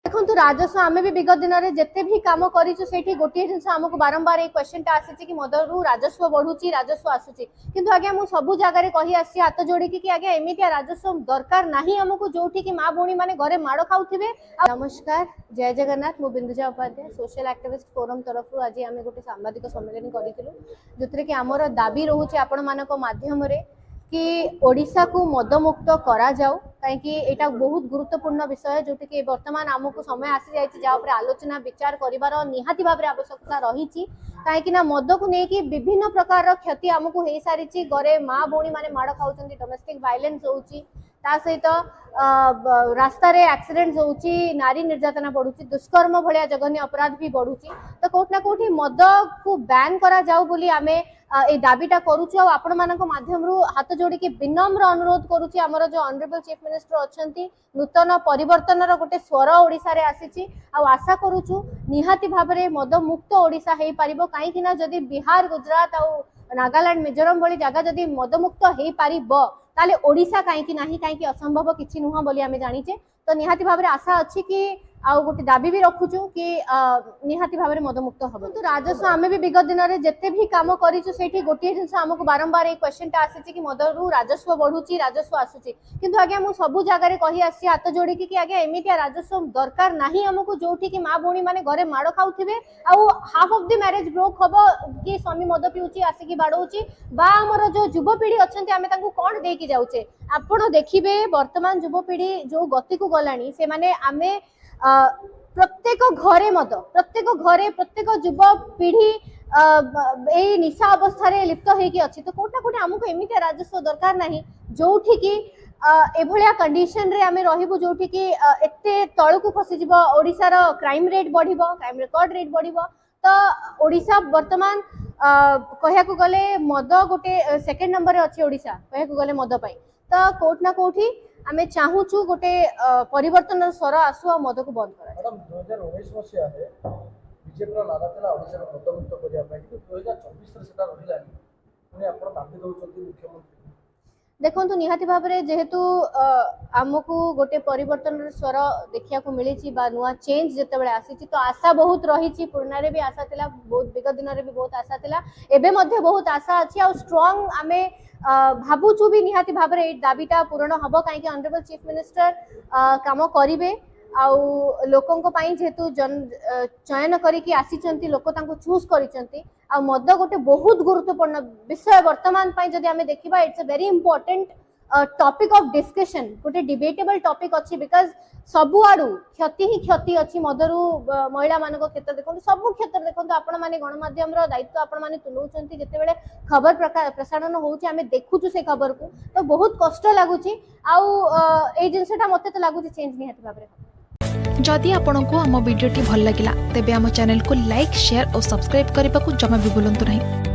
देखो राजस्व आम भी विगत दिन में जिते भी कम करूँ से गोटे जिन आमको बारंबार ये क्वेश्चन आसी कि मदरू राजस्व बढ़ुची राजस्व आसूची किंतु आज्ञा मुझे सब जगह कही आसी हाथ जोड़ी कि आज्ञा एमती राजस्व दरकार नहीं आमको जो कि माँ भौणी मैंने घरे माड़ खाऊे। नमस्कार, जय जगन्नाथ। मु Binduja Upadhyay social activist forum तरफ आज आम गोटे सांबादिक सम्मेलन करूँ जो कि आमर दाबी रोचे आपण मान माध्यम कि ओडिशा को मदमुक्त करा जाऊ कहीं एटा बहुत गुरुत्वपूर्ण विषय जोटी कि वर्तमान आमको समय आसी जाए आलोचना विचार कर निहाती भाव आवश्यकता रही कहीं मद को लेकिन विभिन्न प्रकार क्षति आमको हो सारी घरे माँ भौणी मैंने माड़ खाऊँ डोमेस्टिक वायलेंस होची ता सहित रास्ता रे एक्सीडेंट होची नारी निर्यातना बढ़ुची दुष्कर्म भलिया जघन्य अपराध भी बढ़ुची तो कोठना कोठी मद को बैन करा जाऊ बोली आमे ए दाबीटा करूछु आ आपण मानक माध्यम रु हाथ जोड़ी के विनम्र अनुरोध करूछि हमर जो ऑनरेबल चीफ मिनिस्टर अछंती नूतन परिवर्तन रो गोटे स्वर ओडिसा रे आसीछि आ आशा करूछु निहाती भाव रे मद मुक्त ओडिसा हेई परिबो काहे कि ना जदी बिहार गुजरात आ नागालैंड मिजोरम भली जगह जदी मद मुक्त हेई परिबो ताले ओडिसा काहे नाही काहे असंभव किछि नुह बोली आमे जानिचे तो निहाती भाव रे आशा अछि कि आउ गोटे दाबी भी रखुचु कि निहाती भाव में मदमुक्त हम। तो राजस्व आम भी विगत दिन में जिते भी कम करूँ से गोटे जिन आमको बारंबार ये क्वेश्चन आसी कि मदरू राजस्व बढ़ुची राजस्व आसूची किंतु आज्ञा मुझे सब जगह कही आसी हाथ जोड़ी कि आज्ञा एमती राजस्व दरकार नहीं आमको जो कि माँ भौणी मैंने घरे माड़ खाऊे आउ half of the marriage broke हम कि स्वामी मद पिउची आसिकी बाड़ौची बा आमर जो युवपीढ़ी अच्छा आम कौन देकी जाऊे आपण देखिए वर्तमान युवपीढ़ी जो गति को गलानी से माने आमे प्रत्येक घरे मद प्रत्येक युवपीढ़ी ए निशा अवस्था रे लिप्त होगी अच्छी तो कोटा कोटा आमको एमती राजस्व दरकार नहीं जो कि एभलिया कंडीशन रे आमे रहिबु जोठी कि एते तळकु खसिजिबो ओडिसा रो क्राइम रेट बढ़िबो क्राइम रिकॉर्ड रेट बढ़िबो तो ओडिसा वर्तमान कहया को गले मद गोटे सेकंड नंबर रे अछि ओडिसा कहया को गले मद पाई तो कोट ना कोठी आमे चाहूछु गोटे परिवर्तन स्वर आसु आ मद को बंद करा। मैडम 2019 मसिया रे बीजेपी रो नारा थला ओडिसा रो मद मुक्त करिया पई कि 2024 रे सेटा रहिलानी पुनी आपण दाबी दउचंती मुख्यमंत्री देखो निहाती भाव में जेहेतु आमको गोटे परिवर्तन स्वर देखा मिली नुआ चेंज जिते आसी तो आशा बहुत रही पुराना भी आशा थिला बहुत विगत दिन में भी बहुत आशा थिला एबे मध्य बहुत आशा अच्छी आ स्ट्रॉन्ग आमे भावुचु भी निहाती भाव में दाबीटा पूरण हम कहीं ऑनरेबल चीफ मिनिस्टर काम करेंगे आउ लोकों जेहेतु चयन करके आसी लोक चूज कर मद गोटे बहुत गुरुत्वपूर्ण विषय वर्तमान जदि आमे देखिबा it's a very important topic of discussion गोटे डिबेटेबल टॉपिक अच्छी बिकॉज सबु आडू क्षति ही क्षति अच्छी मदरू महिला मान क्षेत्र देखो सब क्षेत्र देखो आपण मैंने गणमाध्यम दायित्व आपण मैंने तुलाउछंती जेतेबेले खबर प्रसारण होउची आमे देखुछु से खबर को तो बहुत कष्ट लागुची आउ ए जिनसटा मते तो लागुची चेंज निहाती भाबरे। जदि आपंक आम भिडी भल लगा तेब आम चैनल को लाइक शेयर और सब्सक्राइब करने को जमा भी भूलु नहीं।